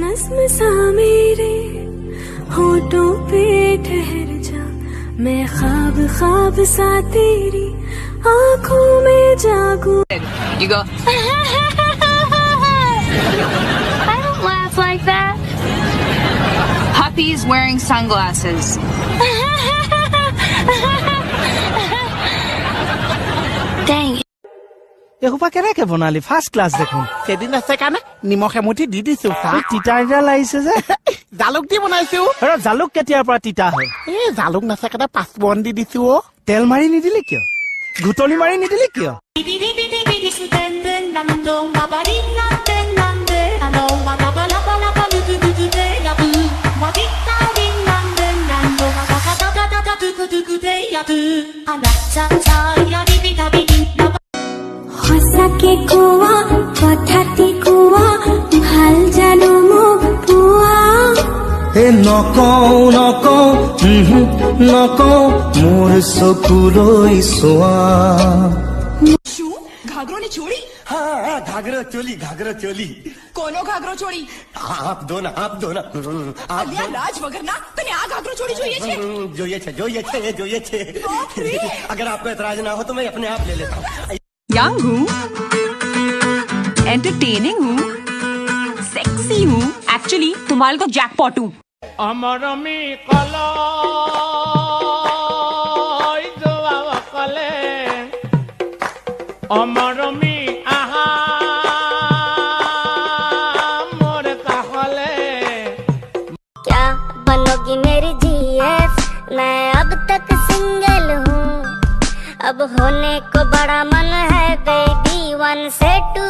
नज़्म सा मेरे होठों पे ठहर जा, मैं ख्वाब ख्वाब सा तेरी आँखों में जागूं. You go. I don't laugh like that. Puppies wearing sunglasses. Dang. এসোপা কেনেকে বনালি? ফাৰ্ষ্ট ক্লাছ দেখোন. সেদিন আছে কাৰণে নিমখ এমুঠি দি দিছো চাহ. তিতা তিতা লাগিছে যে. জালুক দি বনাইছো. আৰু জালুক কেতিয়াৰ পৰা তিতা হয়? এই জালুক নাছে কাৰণে পাঁচপন দি দিছো. তেল মাৰি নিদিলি কিয়? ঘুটলি মাৰি নিদিলি কিয়? সঁচাকে কোৱা কথাটি কোৱা, ভাল জানো মোক পোৱা. নকওঁ মোৰ চকুলৈ চোৱা. घाघरो ने छोड़ी? हाँ घाघरा चोली. कोनो घाघरो छोड़ी? आप दो ना. અલ્યા લાજ વગરના તને આ ઘાઘરો છોડી જોઈએ છે. अगर आपको एतराज ना हो तो मैं अपने आप ले लेता हूँ. यंग हूँ, एंटरटेनिंग हूँ, सेक्सी हूँ. एक्चुअली तुम्हारे तो जैकपॉट हूँ. अमरमी कला अमरमी आहा मोर कहले. क्या बनोगी मेरी जीएफ? मैं अब तक सिंगल हूँ, अब होने को बड़ा मन है बेबी. 1 से 2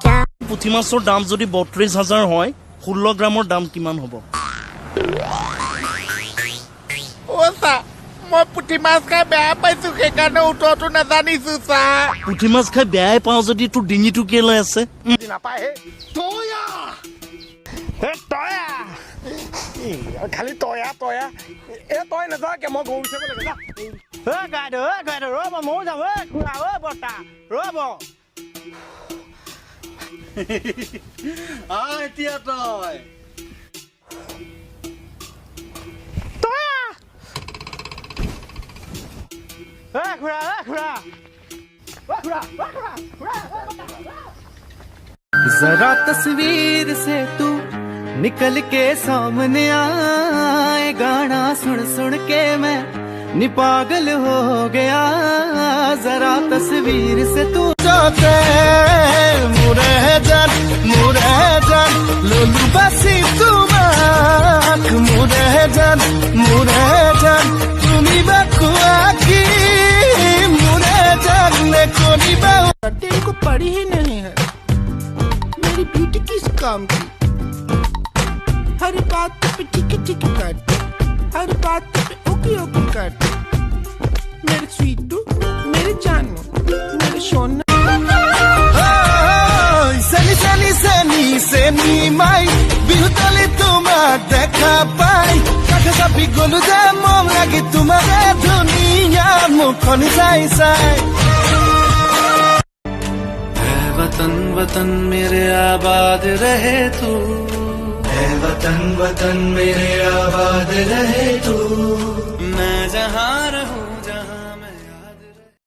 क्या পুঠি মাছৰ দাম যদি 32,000 হয়, 16 গ্ৰামৰ দাম কিমান হ'ব? মই পুঠি মাছ খাই বেয়া পাইছো, সেইকাৰণে উত্তৰটো নাজানিছো চাহ. পুঠি মাছ খাই বেয়াই পাওঁ যদি তোৰ ডিঙিটো কেলৈ আছে? নাপায় খালি তয়া এ তই নাযাকে মই গৰু চাবলৈ যা. গাইড ৰ'ব ময়ো যাম. খুৰা বৰ্তা ৰ'ব. এতিয়া তই जरा तस्वीर से तू निकल के सामने आए, गाना सुन के मैं पागल हो गया. जरा तस्वीर से तू जाते मुरे जान लोलू बासी तुमाक मुरे जान तुमी बाकुआ की मुरे जान ने कोनी बाऊ. तेरे को पड़ी ही नहीं है मेरी ब्यूटी किस काम की. हर बात पे ठीक करते, हर बात पे ओके करते. मेरे स्वीटू, मेरे जानू, मेरे सोना. सनी माई बिहुतली তোমাক দেখা পাই, কাছে চাপি গলো যে মম লাগে তোমাৰে ধুনীয়া মুখখন চাই. वतन वतन मेरे आबाद रहे तू. वतन मेरे आबाद रहे तू.